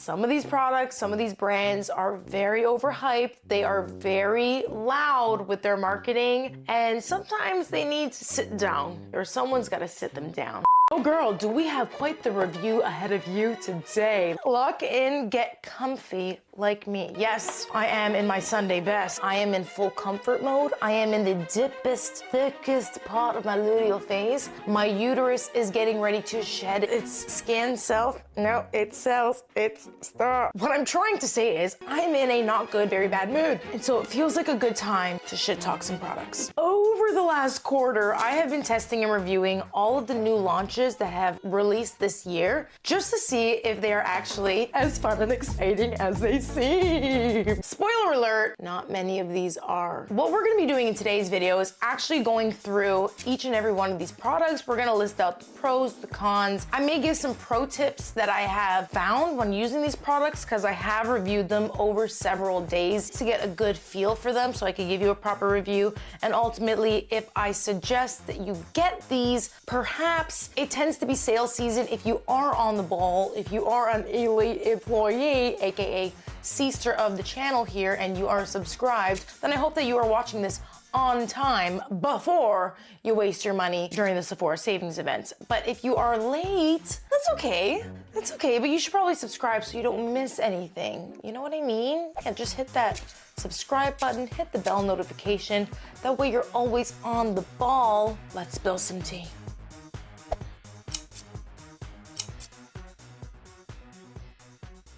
some of these products, some of these brands are very overhyped. They are very loud with their marketing, and sometimes they need to sit down, or someone's got to sit them down. Oh girl, do we have quite the review ahead of you today. Lock in, get comfy like me. Yes, I am in my Sunday best. I am in full comfort mode. I am in the deepest, thickest part of my luteal phase. My uterus is getting ready to shed its skin self. No, it sells. It's stop. What I'm trying to say is I'm in a not good, very bad mood. And so it feels like a good time to shit talk some products. Over the last quarter, I have been testing and reviewing all of the new launches that have released this year just to see if they are actually as fun and exciting as they seem. Spoiler alert, not many of these are. What we're gonna be doing in today's video is actually going through each and every one of these products. We're gonna list out the pros, the cons. I may give some pro tips that I have found when using these products because I have reviewed them over several days to get a good feel for them so I can give you a proper review. And ultimately, if I suggest that you get these, perhaps it tends to be sales season if you are on the ball, if you are an elite employee, aka C-ster of the channel here, and you are subscribed, then I hope that you are watching this on time before you waste your money during the Sephora Savings Event. But if you are late, that's okay. That's okay, but you should probably subscribe so you don't miss anything. You know what I mean? Yeah, just hit that subscribe button, hit the bell notification. That way you're always on the ball. Let's spill some tea.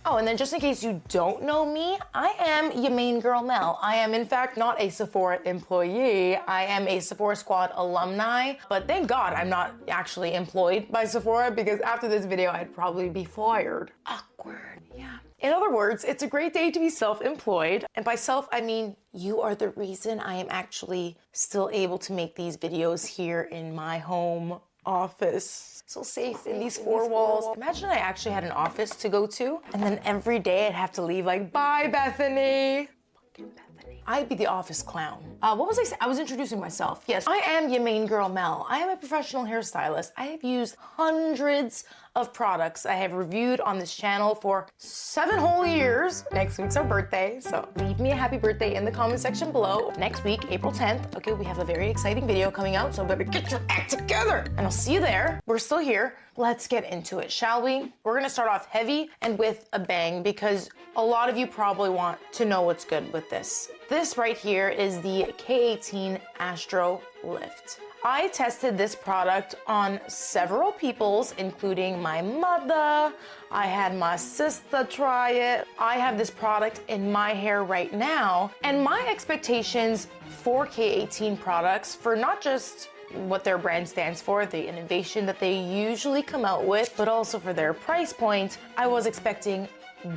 Oh, and then just in case you don't know me, I am your main girl, Mel. I am in fact not a Sephora employee. I am a Sephora Squad alumni, but thank God I'm not actually employed by Sephora because after this video, I'd probably be fired. Awkward, yeah. In other words, it's a great day to be self-employed. And by self, I mean, you are the reason I am actually still able to make these videos here in my home office. So safe in these four walls. Imagine I actually had an office to go to and then every day I'd have to leave like, bye Bethany. Fucking Bethany. I'd be the office clown. What was I saying? I was introducing myself. Yes, I am your main girl, Mel. I am a professional hairstylist. I have used hundreds of products I have reviewed on this channel for 7 whole years. Next week's our birthday, so leave me a happy birthday in the comment section below. Next week, April 10th, okay, we have a very exciting video coming out, so better get your act together. And I'll see you there. We're still here. Let's get into it, shall we? We're gonna start off heavy and with a bang because a lot of you probably want to know what's good with this. This right here is the K18 AstroLift. I tested this product on several peoples, including my mother. I had my sister try it. I have this product in my hair right now, and my expectations for K18 products, for not just what their brand stands for, the innovation that they usually come out with, but also for their price point, I was expecting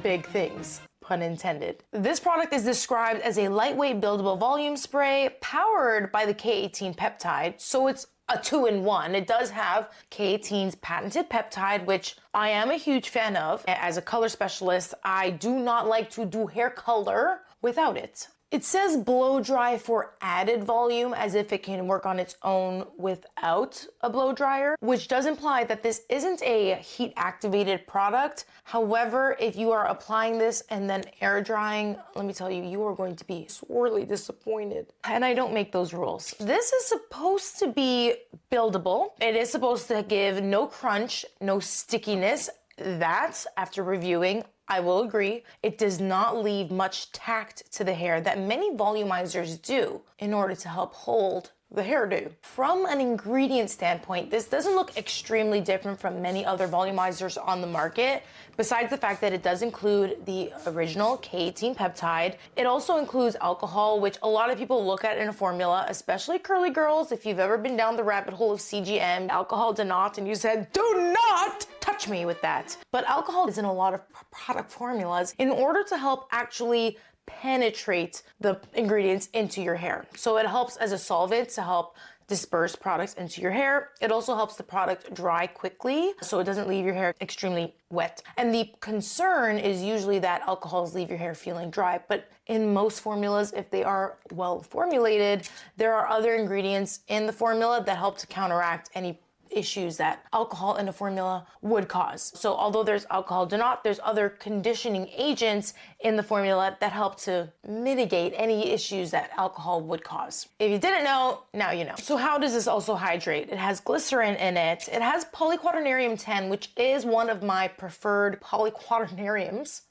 big things. Pun intended. This product is described as a lightweight buildable volume spray powered by the K18 peptide, so it's a 2-in-1. It does have K18's patented peptide, which I am a huge fan of. As a color specialist, I do not like to do hair color without it. It says blow dry for added volume, as if it can work on its own without a blow dryer, which does imply that this isn't a heat activated product. However, if you are applying this and then air drying, let me tell you, you are going to be sorely disappointed. And I don't make those rules. This is supposed to be buildable. It is supposed to give no crunch, no stickiness. That, after reviewing, I will agree, it does not leave much tact to the hair that many volumizers do in order to help hold the hairdo. From an ingredient standpoint, this doesn't look extremely different from many other volumizers on the market, besides the fact that it does include the original K18 peptide. It also includes alcohol, which a lot of people look at in a formula, especially curly girls. If you've ever been down the rabbit hole of CGM, alcohol do not, and you said, do not touch me with that. But alcohol is in a lot of product formulas in order to help actually penetrate the ingredients into your hair. So it helps as a solvent to help disperse products into your hair. It also helps the product dry quickly, so it doesn't leave your hair extremely wet. And the concern is usually that alcohols leave your hair feeling dry, but in most formulas, if they are well formulated, there are other ingredients in the formula that help to counteract any issues that alcohol in a formula would cause. So although there's alcohol do not, there's other conditioning agents in the formula that help to mitigate any issues that alcohol would cause. If you didn't know, now you know. So how does this also hydrate? It has glycerin in it. It has polyquaternarium 10, which is one of my preferred polyquaternariums.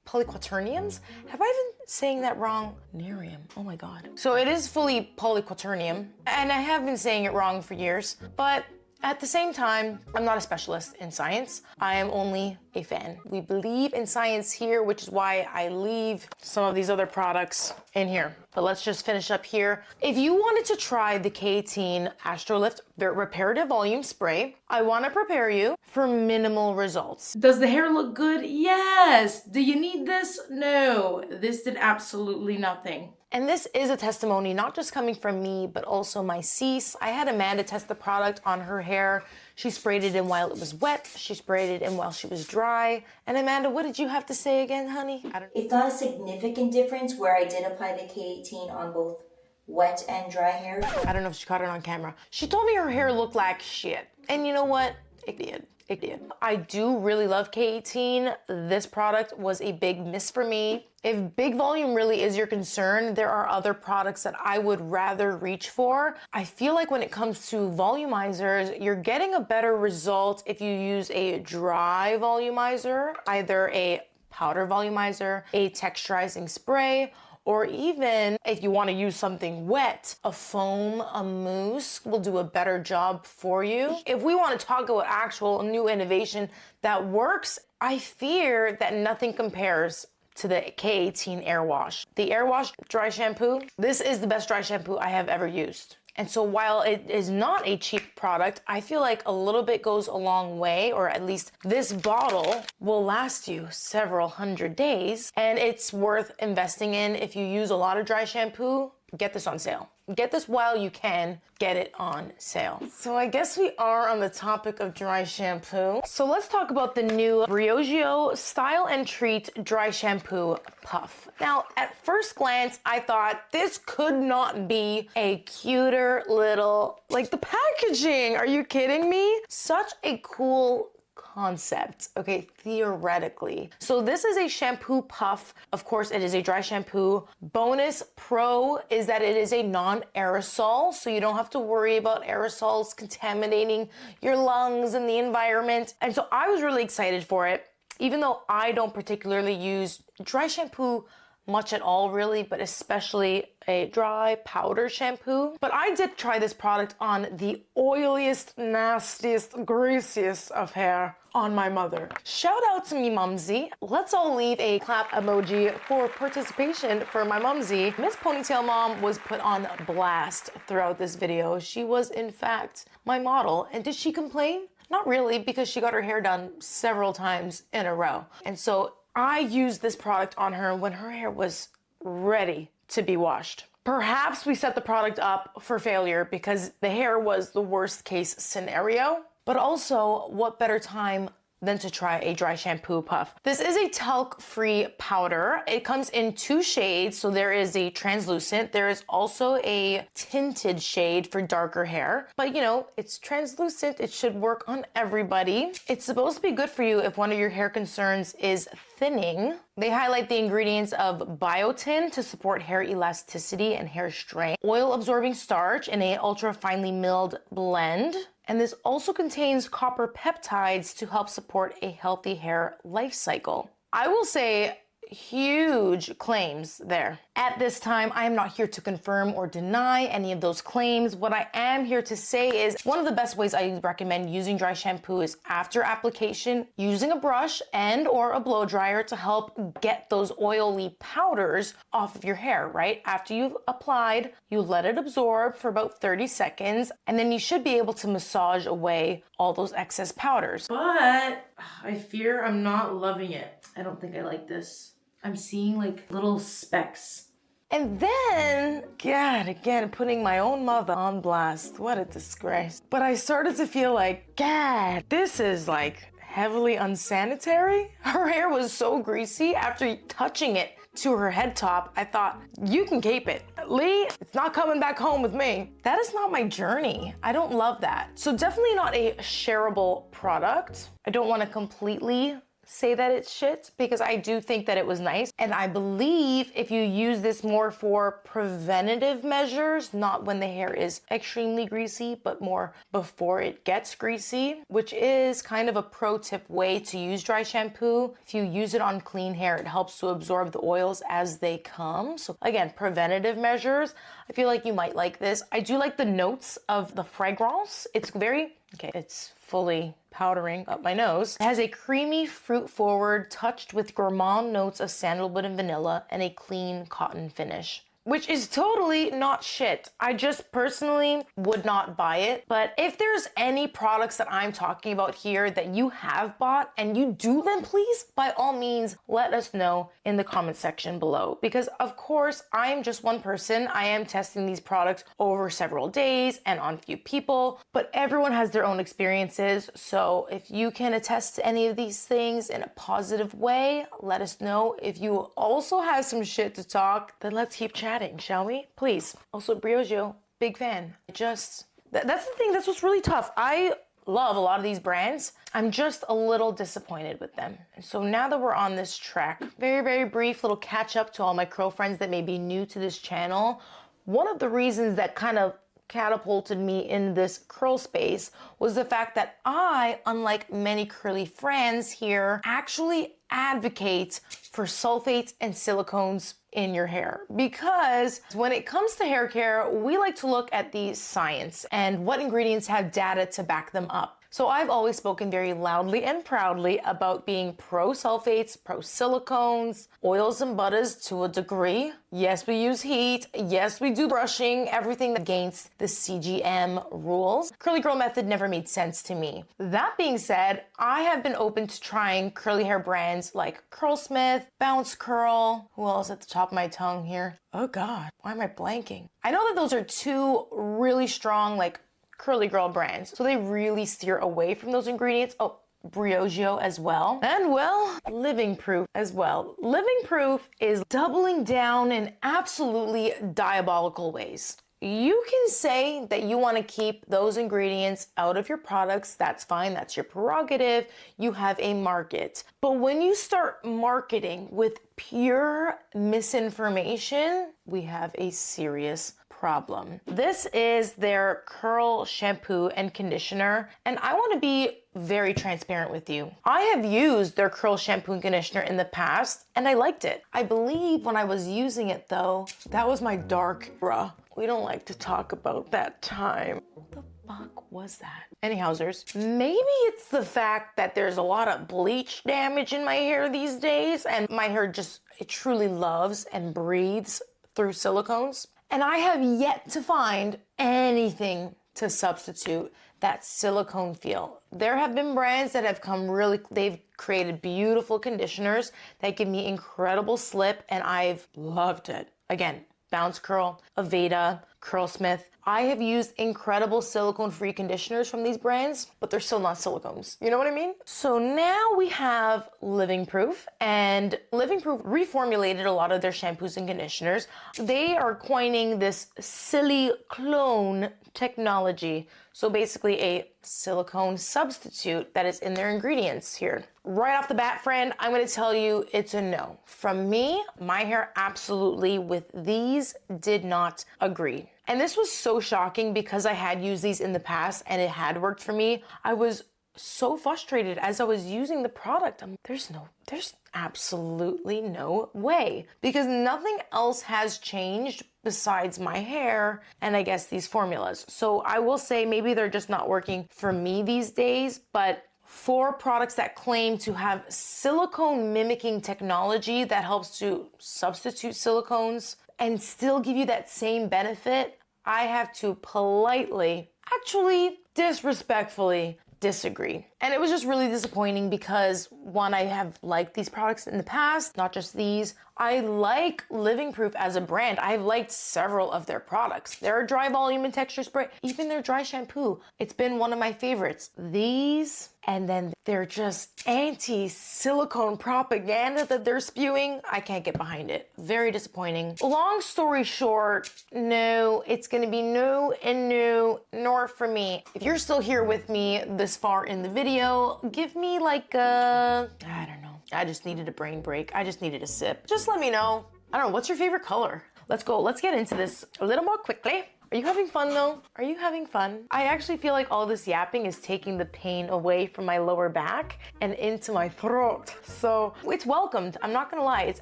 Polyquaterniums? Have I been saying that wrong? Nerium. Oh my God. So it is fully polyquaternium, and I have been saying it wrong for years, but at the same time, I'm not a specialist in science. I am only a fan. We believe in science here, which is why I leave some of these other products in here. But let's just finish up here. If you wanted to try the K18 AstroLift Reparative Volume Spray, I want to prepare you for minimal results. Does the hair look good? Yes. Do you need this? No. This did absolutely nothing. And this is a testimony not just coming from me, but also my sis. I had Amanda test the product on her hair. She sprayed it in while it was wet. She sprayed it in while she was dry. And Amanda, what did you have to say again, honey? It's not a significant difference where I did apply the K18 on both wet and dry hair. I don't know if she caught it on camera. She told me her hair looked like shit. And you know what? It did. It did. I do really love K18. This product was a big miss for me. If big volume really is your concern, there are other products that I would rather reach for. I feel like when it comes to volumizers, you're getting a better result if you use a dry volumizer, either a powder volumizer, a texturizing spray, or even if you want to use something wet, a foam, a mousse will do a better job for you. If we want to talk about actual new innovation that works, I fear that nothing compares to the K18 Air Wash. The Air Wash dry shampoo, this is the best dry shampoo I have ever used. And so while it is not a cheap product, I feel like a little bit goes a long way, or at least this bottle will last you several hundred days, and it's worth investing in. If you use a lot of dry shampoo, get this on sale. Get this while you can get it on sale. So I guess we are on the topic of dry shampoo. So let's talk about the new Briogeo Style and Treat Dry Shampoo Puff. Now, at first glance, I thought this could not be a cuter little, like the packaging. Are you kidding me? Such a cool concept, okay, theoretically. So this is a shampoo puff. Of course, it is a dry shampoo. Bonus pro is that it is a non-aerosol, so you don't have to worry about aerosols contaminating your lungs and the environment. And so I was really excited for it, even though I don't particularly use dry shampoo much at all really, but especially a dry powder shampoo. But I did try this product on the oiliest, nastiest, greasiest of hair on my mother. Shout out to me mumsy. Let's all leave a clap emoji for participation for my mumsy. Miss Ponytail Mom was put on blast throughout this video. She was in fact my model. And did she complain? Not really, because she got her hair done several times in a row. And so I used this product on her when her hair was ready to be washed. Perhaps we set the product up for failure because the hair was the worst case scenario, but also what better time than to try a dry shampoo puff. This is a talc-free powder. It comes in 2 shades, so there is a translucent. There is also a tinted shade for darker hair, but you know, it's translucent. It should work on everybody. It's supposed to be good for you if one of your hair concerns is thinning. They highlight the ingredients of biotin to support hair elasticity and hair strength, oil-absorbing starch in a ultra finely milled blend, and this also contains copper peptides to help support a healthy hair life cycle. I will say huge claims there. At this time, I am not here to confirm or deny any of those claims. What I am here to say is one of the best ways I recommend using dry shampoo is after application, using a brush and or a blow dryer to help get those oily powders off of your hair, right? After you've applied, you let it absorb for about 30 seconds, and then you should be able to massage away all those excess powders. But I fear I'm not loving it. I don't think I like this. I'm seeing like little specks. And then, God, again, putting my own mother on blast. What a disgrace. But I started to feel like, God, this is like heavily unsanitary. Her hair was so greasy after touching it to her head top, I thought, you can keep it. Lee, it's not coming back home with me. That is not my journey. I don't love that. So definitely not a shareable product. I don't want to completely say that it's shit because I do think that it was nice. And I believe if you use this more for preventative measures, not when the hair is extremely greasy, but more before it gets greasy, which is kind of a pro tip way to use dry shampoo. If you use it on clean hair, it helps to absorb the oils as they come. So again, preventative measures. I feel like you might like this. I do like the notes of the fragrance. It's very, okay, it's fully powdering up my nose. It has a creamy fruit forward touched with gourmand notes of sandalwood and vanilla and a clean cotton finish, which is totally not shit. I just personally would not buy it. But if there's any products that I'm talking about here that you have bought and you do, then please, by all means, let us know in the comment section below. Because of course, I am just one person. I am testing these products over several days and on few people, but everyone has their own experiences. So if you can attest to any of these things in a positive way, let us know. If you also have some shit to talk, then let's keep chatting, shall we? Please. Also, Briogeo, big fan. That's the thing, that's what's really tough. I love a lot of these brands. I'm just a little disappointed with them. And so now that we're on this track, very, very brief little catch up to all my curl friends that may be new to this channel. One of the reasons that kind of catapulted me in this curl space was the fact that I, unlike many curly friends here, actually advocate for sulfates and silicones in your hair, because when it comes to hair care, we like to look at the science and what ingredients have data to back them up. So I've always spoken very loudly and proudly about being pro sulfates, pro silicones, oils and butters to a degree. Yes, we use heat. Yes, we do brushing, everything against the CGM rules. Curly Girl method never made sense to me. That being said, I have been open to trying curly hair brands like Curlsmith, Bounce Curl. Who else at the top of my tongue here? Oh God, why am I blanking? I know that those are two really strong, like, curly girl brands, so they really steer away from those ingredients. Oh, Briogeo as well, and well, Living Proof as well. Living Proof is doubling down in absolutely diabolical ways. You can say that you want to keep those ingredients out of your products. That's fine. That's your prerogative. You have a market. But when you start marketing with pure misinformation, we have a serious problem. This is their curl shampoo and conditioner, and I want to be very transparent with you. I have used their curl shampoo and conditioner in the past, and I liked it. I believe when I was using it though, that was my dark era. We don't like to talk about that time. What the fuck was that? Anyhowsers, maybe it's the fact that there's a lot of bleach damage in my hair these days, and my hair just, it truly loves and breathes through silicones. And I have yet to find anything to substitute that silicone feel. There have been brands that have come really, they've created beautiful conditioners that give me incredible slip, and I've loved it. Again, Bounce Curl, Aveda, Curlsmith. I have used incredible silicone-free conditioners from these brands, but they're still not silicones. You know what I mean? So now we have Living Proof, and Living Proof reformulated a lot of their shampoos and conditioners. They are coining this Silicone technology. So basically a silicone substitute that is in their ingredients here. Right off the bat, friend, I'm gonna tell you it's a no. From me, my hair absolutely with these did not agree. And this was so shocking because I had used these in the past and it had worked for me. I was so frustrated as I was using the product. There's absolutely no way, because nothing else has changed besides my hair and I guess these formulas. So I will say maybe they're just not working for me these days, but for products that claim to have silicone mimicking technology that helps to substitute silicones and still give you that same benefit, I have to politely, actually disrespectfully disagree. And it was just really disappointing because one, I have liked these products in the past, not just these. I like Living Proof as a brand. I've liked several of their products. Their dry volume and texture spray, even their dry shampoo. It's been one of my favorites. These, and then they're just anti-silicone propaganda that they're spewing. I can't get behind it. Very disappointing. Long story short, no, it's gonna be no and no, nor for me. If you're still here with me this far in the video, give me like a, I don't know. I just needed a brain break. I just needed a sip. Just let me know. I don't know, what's your favorite color? Let's go, let's get into this a little more quickly. Are you having fun though? Are you having fun? I actually feel like all this yapping is taking the pain away from my lower back and into my throat. So it's welcomed. I'm not gonna lie, it's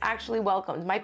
actually welcomed. My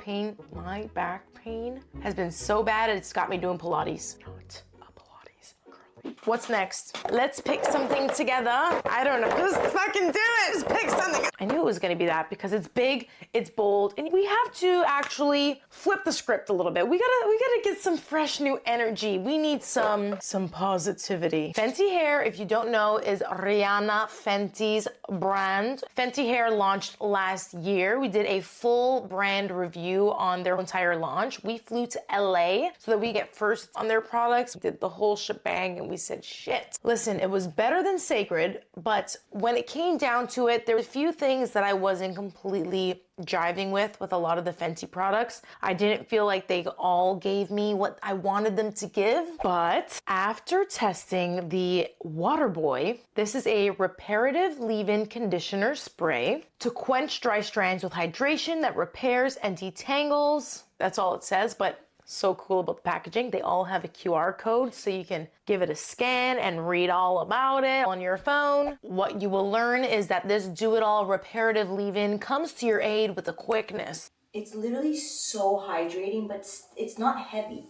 back pain has been so bad, it's got me doing Pilates. No, it's a Pilates curly. What's next? Let's pick something together. I don't know, just fucking do it, just pick something. I knew it was gonna be that because it's big, it's bold, and we have to actually flip the script a little bit. We gotta get some fresh new energy. We need some positivity. Fenty Hair, if you don't know, is Rihanna Fenty's brand. Fenty Hair launched last year. We did a full brand review on their entire launch. We flew to LA so that we get first on their products. We did the whole shebang and we said, shit. Listen, it was better than sacred, but when it came down to it, there were a few things that I wasn't completely jiving with a lot of the Fenty products. I didn't feel like they all gave me what I wanted them to give, but after testing the Waterboy, this is a reparative leave-in conditioner spray to quench dry strands with hydration that repairs and detangles. That's all it says, but so cool about the packaging. They all have a QR code so you can give it a scan and read all about it on your phone. What you will learn is that this do-it-all reparative leave-in comes to your aid with a quickness. It's literally so hydrating, but it's not heavy.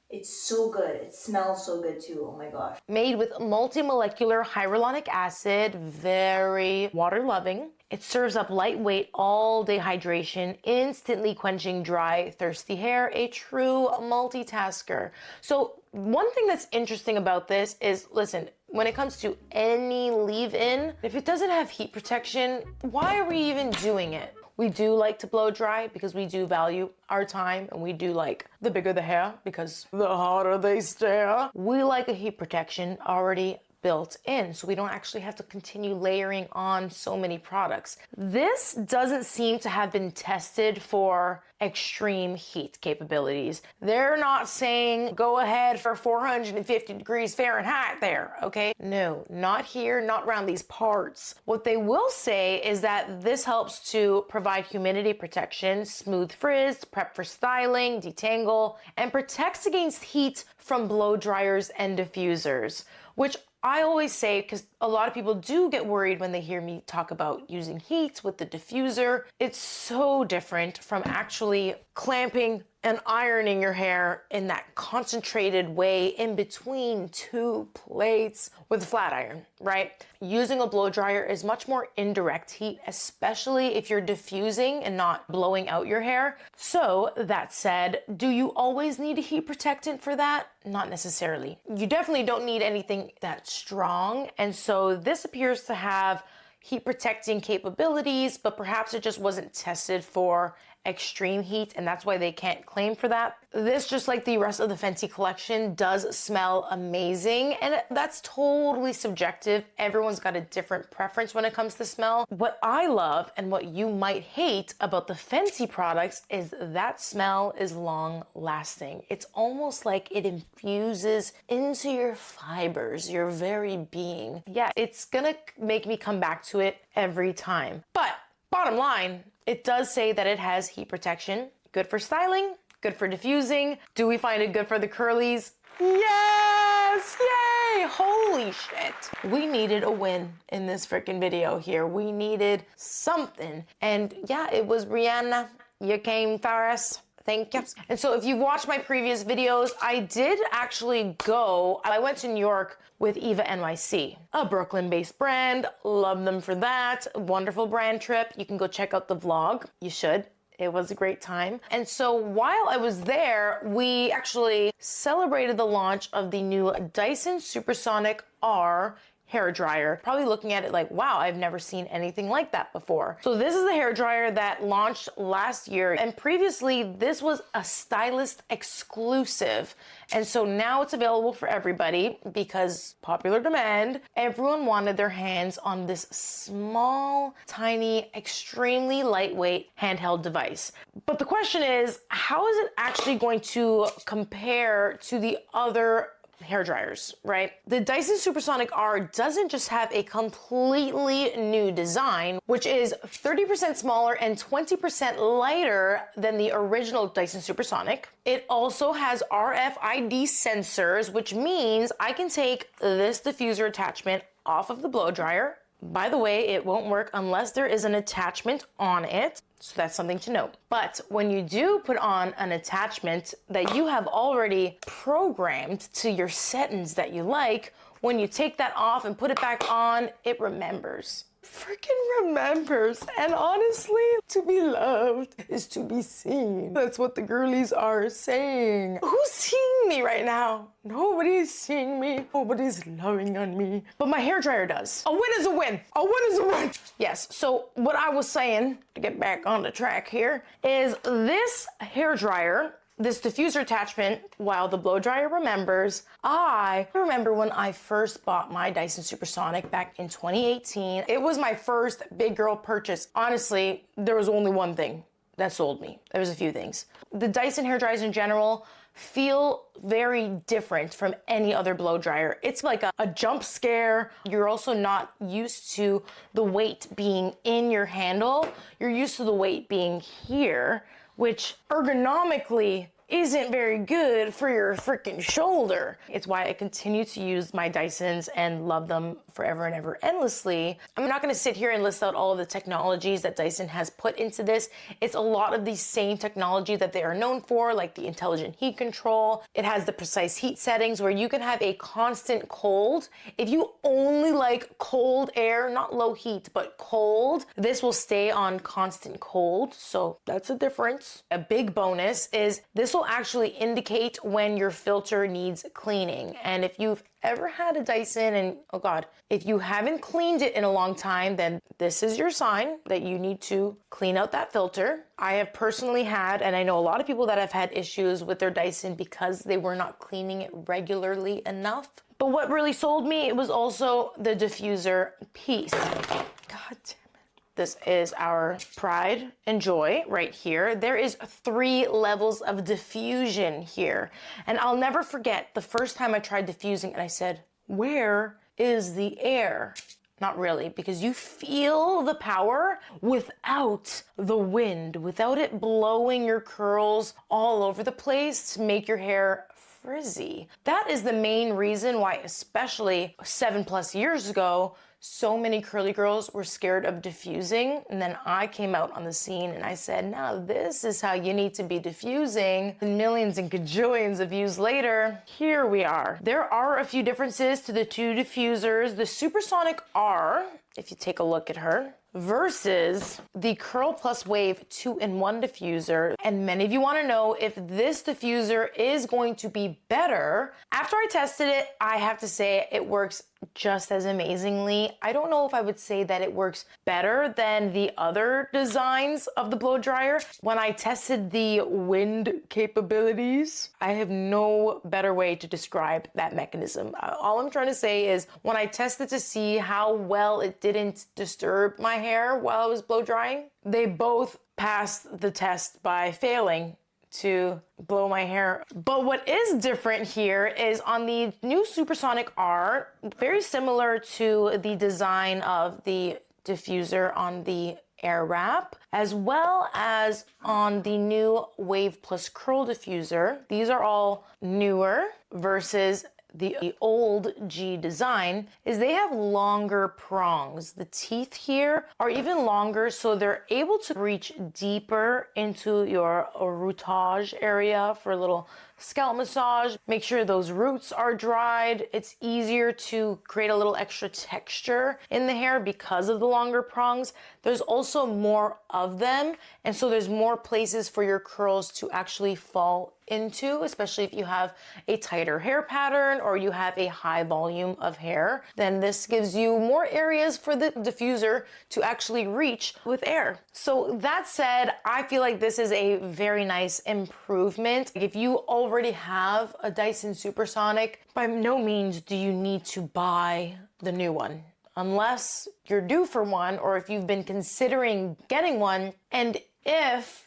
It's so good. It smells so good too. Oh my gosh. Made with multi-molecular hyaluronic acid, very water-loving. It serves up lightweight all-day hydration, instantly quenching dry, thirsty hair, a true multitasker. So one thing that's interesting about this is, listen, when it comes to any leave-in, if it doesn't have heat protection, why are we even doing it? We do like to blow dry because we do value our time, and we do like the bigger the hair because the hotter they stare. We like a heat protection already built in, so we don't actually have to continue layering on so many products. This doesn't seem to have been tested for extreme heat capabilities. They're not saying go ahead for 450 degrees Fahrenheit there, okay? No, not here, not around these parts. What they will say is that this helps to provide humidity protection, smooth frizz, prep for styling, detangle, and protects against heat from blow dryers and diffusers, which I always say, because a lot of people do get worried when they hear me talk about using heat with the diffuser. It's so different from actually clamping and ironing your hair in that concentrated way in between two plates with a flat iron, right? Using a blow dryer is much more indirect heat, especially if you're diffusing and not blowing out your hair. So that said, do you always need a heat protectant for that? Not necessarily. You definitely don't need anything that strong. And so this appears to have heat protecting capabilities, but perhaps it just wasn't tested for extreme heat, and that's why they can't claim for that. This, just like the rest of the Fenty collection, does smell amazing, and that's totally subjective. Everyone's got a different preference when it comes to smell. What I love and what you might hate about the Fenty products is that smell is long lasting. It's almost like it infuses into your fibers, your very being. Yeah, it's gonna make me come back to it every time. But bottom line, it does say that it has heat protection. Good for styling, good for diffusing. Do we find it good for the curlies? Yes! Yay! Holy shit. We needed a win in this freaking video here. We needed something. And yeah, it was Rihanna. You came for us. Thank you. And so if you watched my previous videos, I did actually I went to New York with Eva NYC, a Brooklyn-based brand. Love them for that. Wonderful brand trip. You can go check out the vlog. You should. It was a great time. And so while I was there, we actually celebrated the launch of the new Dyson Supersonic R hair dryer. Probably looking at it like, wow, I've never seen anything like that before. So this is the hair dryer that launched last year, and previously this was a stylist exclusive. And so now it's available for everybody because popular demand. Everyone wanted their hands on this small, tiny, extremely lightweight handheld device. But the question is, how is it actually going to compare to the other hair dryers, right? The Dyson Supersonic R doesn't just have a completely new design, which is 30% smaller and 20% lighter than the original Dyson Supersonic. It also has RFID sensors, which means I can take this diffuser attachment off of the blow dryer. By the way, it won't work unless there is an attachment on it. So that's something to note. But when you do put on an attachment that you have already programmed to your settings that you like, when you take that off and put it back on, it remembers. Freaking remembers. And honestly, to be loved is to be seen. That's what the girlies are saying. Who's seeing me right now? Nobody's seeing me. Nobody's loving on me. But my hair dryer does. A win is a win. A win is a win. Yes, so what I was saying, to get back on the track here, is this hair dryer, this diffuser attachment, while the blow dryer remembers, I remember when I first bought my Dyson Supersonic back in 2018. It was my first big girl purchase. Honestly, there was only one thing that sold me. There was a few things. The Dyson hair dryers in general feel very different from any other blow dryer. It's like a jump scare. You're also not used to the weight being in your handle. You're used to the weight being here, which ergonomically isn't very good for your freaking shoulder. It's why I continue to use my Dysons and love them forever and ever endlessly. I'm not gonna sit here and list out all of the technologies that Dyson has put into this. It's a lot of the same technology that they are known for, like the intelligent heat control. It has the precise heat settings where you can have a constant cold. If you only like cold air, not low heat, but cold, this will stay on constant cold. So that's a difference. A big bonus is this will actually indicate when your filter needs cleaning. And if you've ever had a Dyson and, oh God, if you haven't cleaned it in a long time, then this is your sign that you need to clean out that filter. I have personally had, and I know a lot of people that have had issues with their Dyson because they were not cleaning it regularly enough. But what really sold me, it was also the diffuser piece. God damn. This is our pride and joy right here. There is 3 levels of diffusion here. And I'll never forget the first time I tried diffusing and I said, where is the air? Not really, because you feel the power without the wind, without it blowing your curls all over the place to make your hair frizzy. That is the main reason why, especially 7+ years ago, so many curly girls were scared of diffusing, and then I came out on the scene and I said, now this is how you need to be diffusing. And millions and gajillions of views later, here we are. There are a few differences to the 2 diffusers. The Supersonic R, if you take a look at her, versus the Curl Plus Wave 2-in-1 diffuser. And many of you want to know if this diffuser is going to be better. After I tested it, I have to say it works just as amazingly. I don't know if I would say that it works better than the other designs of the blow dryer. When I tested the wind capabilities, I have no better way to describe that mechanism. All I'm trying to say is when I tested to see how well it didn't disturb my hair while I was blow drying, they both passed the test by failing to blow my hair. But what is different here is on the new Supersonic R, very similar to the design of the diffuser on the Air Wrap, as well as on the new Wave Plus Curl diffuser. These are all newer versus the old G design is they have longer prongs. The teeth here are even longer, so they're able to reach deeper into your rootage area for a little scalp massage. Make sure those roots are dried. It's easier to create a little extra texture in the hair because of the longer prongs. There's also more of them, and so there's more places for your curls to actually fall into, especially if you have a tighter hair pattern or you have a high volume of hair. Then this gives you more areas for the diffuser to actually reach with air. So that said, I feel like this is a very nice improvement. If you already have a Dyson Supersonic, by no means do you need to buy the new one, unless you're due for one or if you've been considering getting one. And if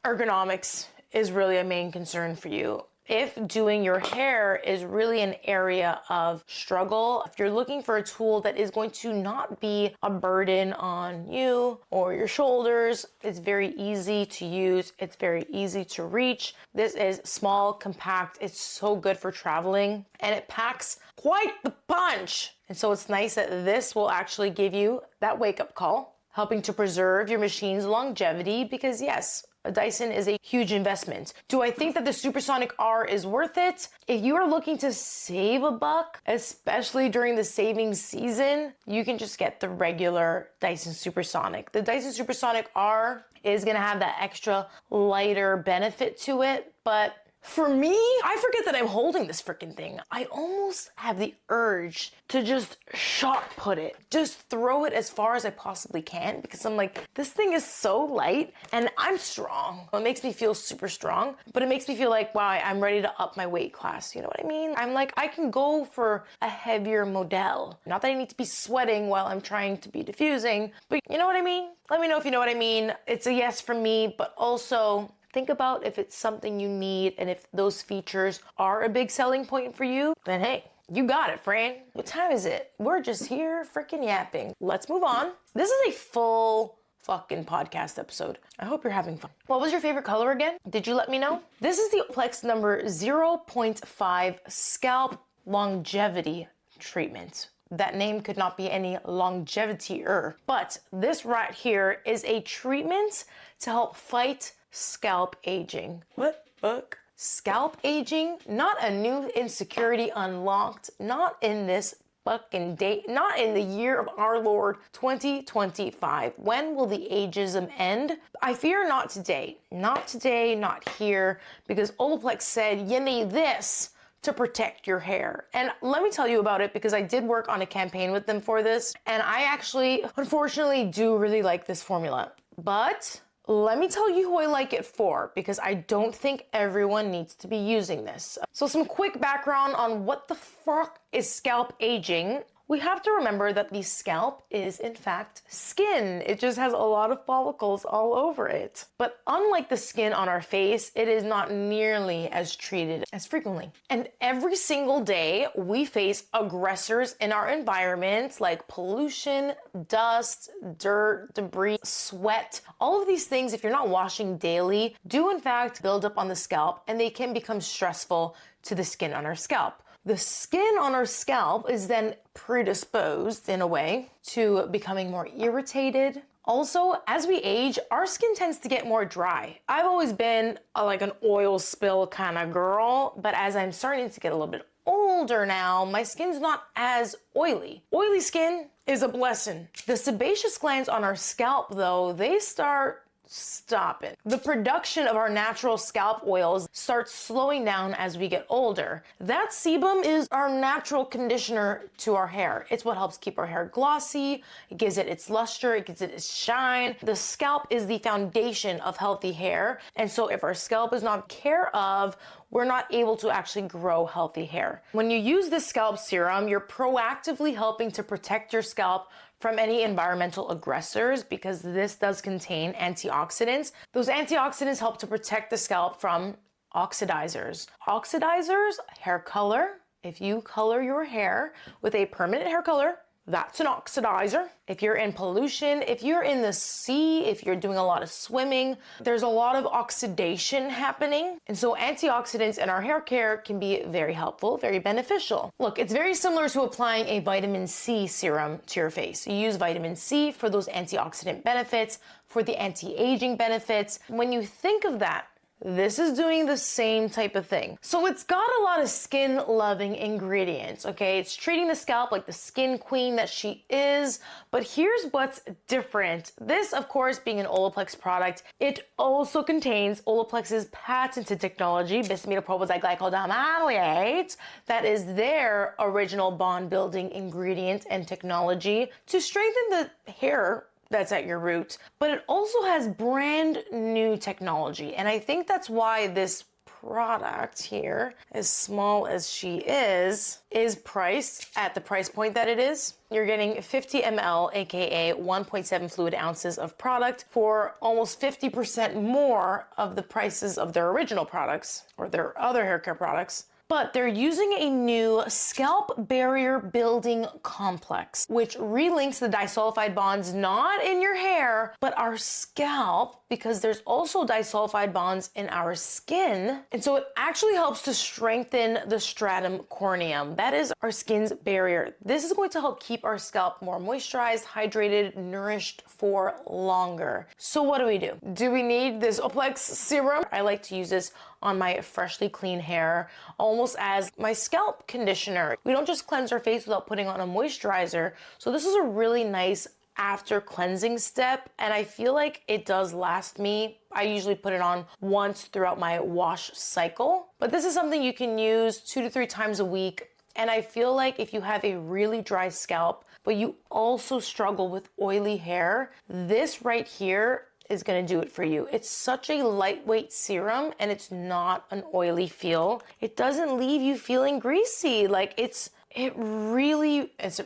ergonomics is really a main concern for you, if doing your hair is really an area of struggle, if you're looking for a tool that is going to not be a burden on you or your shoulders, it's very easy to use, it's very easy to reach. This is small, compact, it's so good for traveling, and it packs quite the punch. And so it's nice that this will actually give you that wake-up call, helping to preserve your machine's longevity, because yes, a Dyson is a huge investment. Do I think that the Supersonic R is worth it? If you are looking to save a buck, especially during the savings season, you can just get the regular Dyson Supersonic. The Dyson Supersonic R is gonna have that extra lighter benefit to it, but for me, I forget that I'm holding this freaking thing. I almost have the urge to just shot put it, just throw it as far as I possibly can, because I'm like, this thing is so light and I'm strong. It makes me feel super strong, but it makes me feel like, wow, I'm ready to up my weight class. You know what I mean? I'm like, I can go for a heavier model. Not that I need to be sweating while I'm trying to be diffusing, but you know what I mean? Let me know if you know what I mean. It's a yes from me, but also think about if it's something you need, and if those features are a big selling point for you, then hey, you got it, friend. What time is it? We're just here freaking yapping. Let's move on. This is a full fucking podcast episode. I hope you're having fun. What was your favorite color again? Did you let me know? This is the Olaplex number 0.5 Scalp Longevity Treatment. That name could not be any longevity-er. But this right here is a treatment to help fight scalp aging. What fuck? Scalp aging? Not a new insecurity unlocked. Not in this fucking date. Not in the year of our Lord 2025. When will the ageism end? I fear not today. Not today, not here. Because Olaplex said you need this to protect your hair. And let me tell you about it, because I did work on a campaign with them for this, and I actually, unfortunately, do really like this formula. But let me tell you who I like it for, because I don't think everyone needs to be using this. So some quick background on what the fuck is scalp aging. We have to remember that the scalp is in fact skin. It just has a lot of follicles all over it. But unlike the skin on our face, it is not nearly as treated as frequently. And every single day we face aggressors in our environment like pollution, dust, dirt, debris, sweat. All of these things, if you're not washing daily, do in fact build up on the scalp, and they can become stressful to the skin on our scalp. The skin on our scalp is then predisposed in a way to becoming more irritated. Also, as we age, our skin tends to get more dry. I've always been like an oil spill kind of girl, but as I'm starting to get a little bit older now, my skin's not as oily. Oily skin is a blessing. The sebaceous glands on our scalp, though, they start stopping. The production of our natural scalp oils starts slowing down as we get older. That sebum is our natural conditioner to our hair. It's what helps keep our hair glossy. It gives it its luster. It gives it its shine. The scalp is the foundation of healthy hair. And so if our scalp is not care of, we're not able to actually grow healthy hair. When you use this scalp serum, you're proactively helping to protect your scalp from any environmental aggressors, because this does contain antioxidants. Those antioxidants help to protect the scalp from oxidizers. Oxidizers, hair color. If you color your hair with a permanent hair color, that's an oxidizer. If you're in pollution, if you're in the sea, if you're doing a lot of swimming, there's a lot of oxidation happening. And so antioxidants in our hair care can be very helpful, very beneficial. Look, it's very similar to applying a vitamin C serum to your face. You use vitamin C for those antioxidant benefits, for the anti-aging benefits. When you think of that, this is doing the same type of thing. So it's got a lot of skin loving ingredients, okay? It's treating the scalp like the skin queen that she is, but here's what's different. This, of course, being an Olaplex product, it also contains Olaplex's patented technology, bis-aminopropyl-diglycol-dimaleate, that is their original bond building ingredient and technology to strengthen the hair that's at your root, but it also has brand new technology. And I think that's why this product here, as small as she is priced at the price point that it is. You're getting 50 ml, aka 1.7 fluid ounces of product for almost 50% more of the prices of their original products or their other hair care products. But they're using a new scalp barrier building complex, which relinks the disulfide bonds not in your hair, but our scalp, because there's also disulfide bonds in our skin. And so it actually helps to strengthen the stratum corneum. That is our skin's barrier. This is going to help keep our scalp more moisturized, hydrated, nourished for longer. So what do we do? Do we need this Olaplex serum? I like to use this on my freshly clean hair, almost as my scalp conditioner. We don't just cleanse our face without putting on a moisturizer. So this is a really nice after cleansing step, and I feel like it does last me. I usually put it on once throughout my wash cycle, but this is something you can use 2 to 3 times a week. And I feel like if you have a really dry scalp, but you also struggle with oily hair, this right here is gonna do it for you. It's such a lightweight serum and it's not an oily feel. It doesn't leave you feeling greasy. Like it's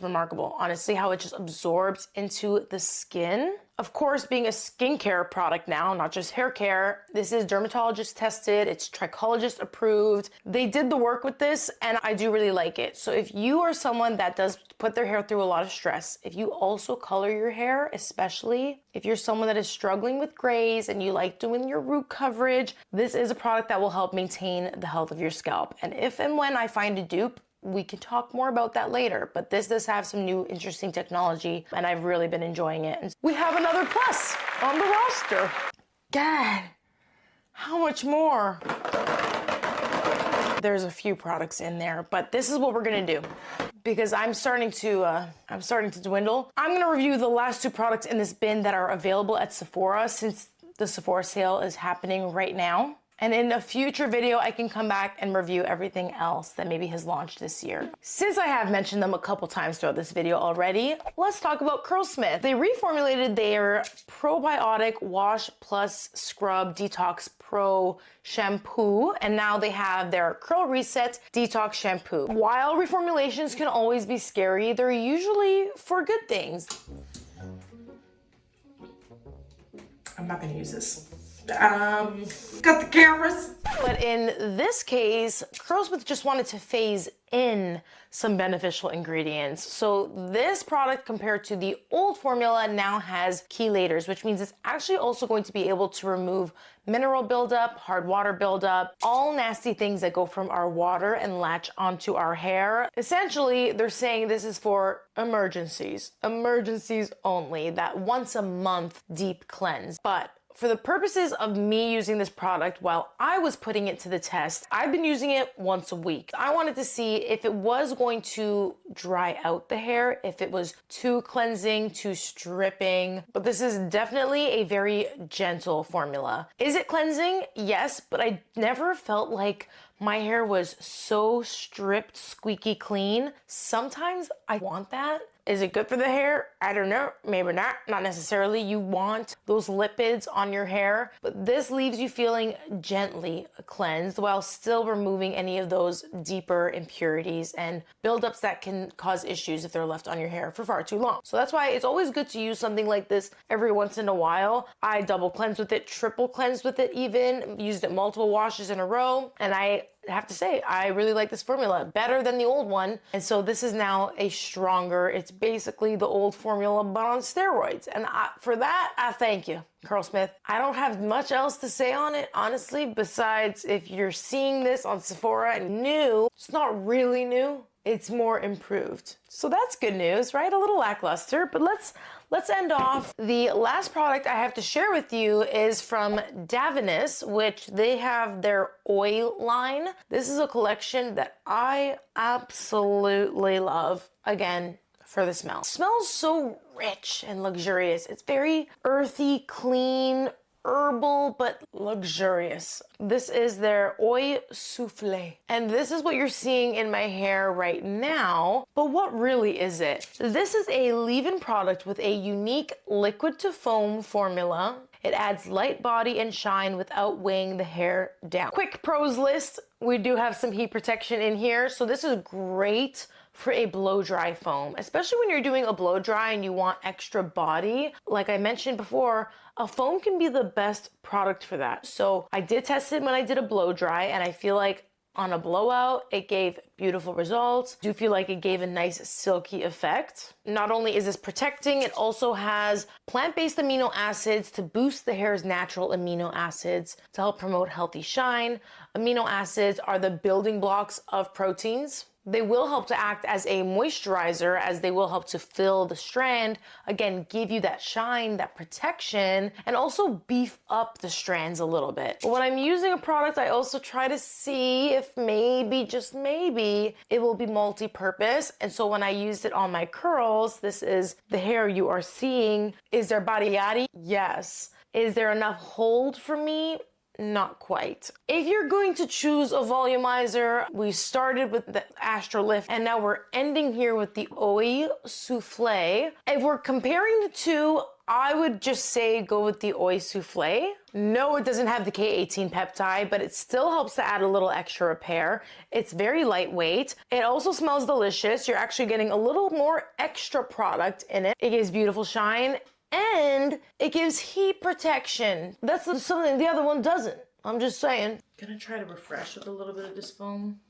remarkable, honestly, how it just absorbs into the skin. Of course, being a skincare product now, not just hair care, this is dermatologist tested, it's trichologist approved. They did the work with this and I do really like it. So if you are someone that does put their hair through a lot of stress, if you also color your hair, especially if you're someone that is struggling with grays and you like doing your root coverage, this is a product that will help maintain the health of your scalp. And if and when I find a dupe, we can talk more about that later, but this does have some new interesting technology and I've really been enjoying it. And we have another plus on the roster. God, how much more? There's a few products in there, but this is what we're gonna do because I'm starting to dwindle. I'm gonna review the last 2 products in this bin that are available at Sephora since the Sephora sale is happening right now. And in a future video, I can come back and review everything else that maybe has launched this year. Since I have mentioned them a couple times throughout this video already, let's talk about Curlsmith. They reformulated their probiotic wash plus scrub detox pro shampoo, and now they have their curl reset detox shampoo. While reformulations can always be scary, they're usually for good things. I'm not gonna use this. Got the cameras. But in this case, Curlsmith just wanted to phase in some beneficial ingredients. So this product compared to the old formula now has chelators, which means it's actually also going to be able to remove mineral buildup, hard water buildup, all nasty things that go from our water and latch onto our hair. Essentially, they're saying this is for emergencies only, that once a month deep cleanse. But for the purposes of me using this product while I was putting it to the test, I've been using it once a week. I wanted to see if it was going to dry out the hair, if it was too cleansing, too stripping, but this is definitely a very gentle formula. Is it cleansing? Yes, but I never felt like my hair was so stripped, squeaky clean. Sometimes I want that. Is it good for the hair? I don't know, maybe not necessarily. You want those lipids on your hair, but this leaves you feeling gently cleansed while still removing any of those deeper impurities and buildups that can cause issues if they're left on your hair for far too long. So that's why it's always good to use something like this every once in a while. I double cleansed with it, triple cleansed with it even, used it multiple washes in a row, and I have to say, I really like this formula, better than the old one. And so this is now a stronger, it's basically the old formula, but on steroids. And for that, I thank you, Curlsmith. I don't have much else to say on it, honestly, besides if you're seeing this on Sephora and new, it's not really new, it's more improved. So that's good news, right? A little lackluster, but let's let's end off. The last product I have to share with you is from Davines, which they have their oil line. This is a collection that I absolutely love. Again, for the smell. It smells so rich and luxurious. It's very earthy, clean, herbal, but luxurious. This is their Oil Soufflé. And this is what you're seeing in my hair right now. But what really is it? This is a leave-in product with a unique liquid to foam formula. It adds light body and shine without weighing the hair down. Quick pros list. We do have some heat protection in here. So this is great for a blow dry foam, especially when you're doing a blow dry and you want extra body. Like I mentioned before, a foam can be the best product for that. So I did test it when I did a blow dry, and I feel like on a blowout, it gave beautiful results. I do feel like it gave a nice silky effect. Not only is this protecting, it also has plant-based amino acids to boost the hair's natural amino acids to help promote healthy shine. Amino acids are the building blocks of proteins. They will help to act as a moisturizer, as they will help to fill the strand, again, give you that shine, that protection, and also beef up the strands a little bit. But when I'm using a product, I also try to see if maybe, just maybe, it will be multi-purpose. And so when I used it on my curls, this is the hair you are seeing. Is there body yaddy? Yes. Is there enough hold for me? Not quite. If you're going to choose a volumizer, we started with the AstroLift and now we're ending here with the Oil Soufflé. If we're comparing the two, I would just say go with the Oil Soufflé. No, it doesn't have the K18 peptide, but it still helps to add a little extra repair. It's very lightweight. It also smells delicious. You're actually getting a little more extra product in it. It gives beautiful shine. And it gives heat protection. That's something the other one doesn't. I'm just saying. Gonna try to refresh with a little bit of this foam.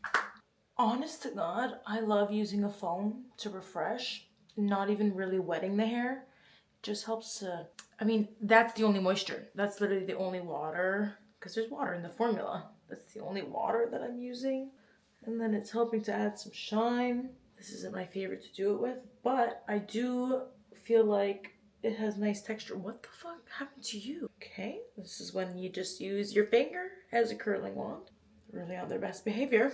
Honest to God, I love using a foam to refresh. Not even really wetting the hair. Just helps to, I mean, that's the only moisture. That's literally the only water, because there's water in the formula. That's the only water that I'm using. And then it's helping to add some shine. This isn't my favorite to do it with, but I do feel like it has nice texture. What the fuck happened to you? Okay, this is when you just use your finger as a curling wand. Really on their best behavior.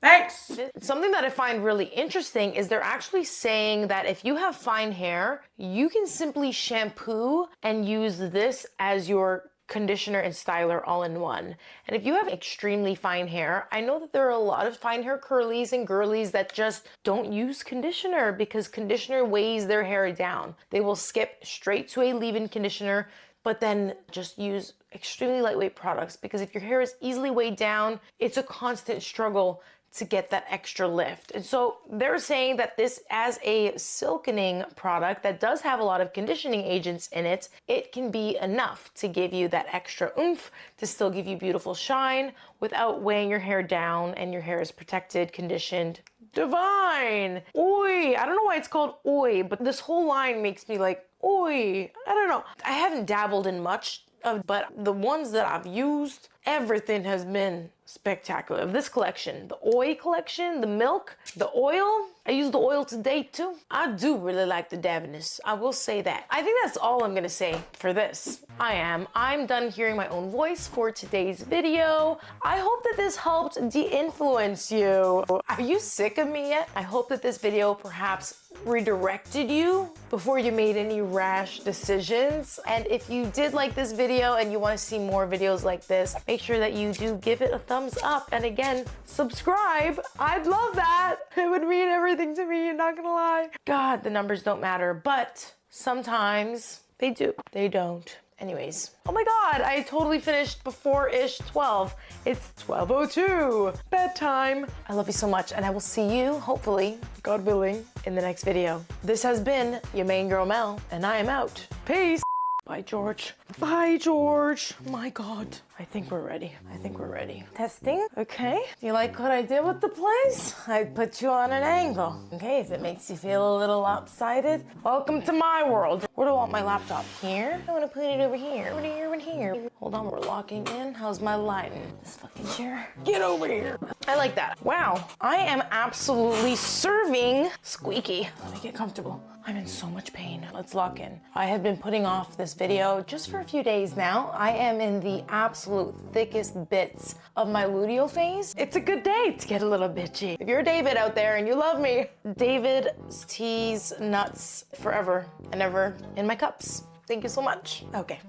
Thanks! Something that I find really interesting is they're actually saying that if you have fine hair, you can simply shampoo and use this as your conditioner and styler all in one. And if you have extremely fine hair, I know that there are a lot of fine hair curlies and girlies that just don't use conditioner because conditioner weighs their hair down. They will skip straight to a leave-in conditioner, but then just use extremely lightweight products, because if your hair is easily weighed down, it's a constant struggle to get that extra lift. And so they're saying that this, as a silkening product that does have a lot of conditioning agents in it, it can be enough to give you that extra oomph to still give you beautiful shine without weighing your hair down, and your hair is protected, conditioned. Divine! Oi! I don't know why it's called oi, but this whole line makes me like, oi! I don't know. I haven't dabbled in much, but the ones that I've used, everything has been spectacular. Of this collection, the oil collection, the milk, the oil, I use the oil today too. I do really like the Davines. I will say that. I think that's all I'm gonna say for this. I'm done hearing my own voice for today's video. I hope that this helped de-influence you. Are you sick of me yet? I hope that this video perhaps redirected you before you made any rash decisions. And if you did like this video and you want to see more videos like this, make sure that you do give it a thumbs up. And again, subscribe. I'd love that. It would mean everything to me, not gonna lie. God, the numbers don't matter, but sometimes they do. They don't. Anyways, oh my God, I totally finished before-ish 12. It's 12:02, bedtime. I love you so much, and I will see you, hopefully, God willing, in the next video. This has been your main girl Mel, and I am out. Peace. Bye, George. Bye, George. My God. I think we're ready. I think we're ready. Testing. Okay. Do you like what I did with the place? I put you on an angle. Okay, if it makes you feel a little lopsided, welcome to my world. Where do I want my laptop? Here? I want to put it over here. Over here, over here. Hold on, we're locking in. How's my lighting? This fucking chair. Get over here. I like that. Wow, I am absolutely serving squeaky. Let me get comfortable. I'm in so much pain. Let's lock in. I have been putting off this video just for a few days now. I am in the absolute thickest bits of my luteal phase. It's a good day to get a little bitchy. If you're David out there and you love me, David's teas nuts forever and ever in my cups. Thank you so much. Okay.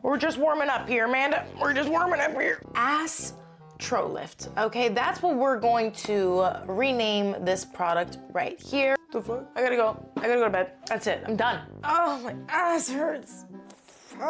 We're just warming up here, Amanda. We're just warming up here. AstroLift. Okay, that's what we're going to rename this product right here. The fuck? I gotta go to bed. That's it. I'm done. Oh, my ass hurts. Fuck.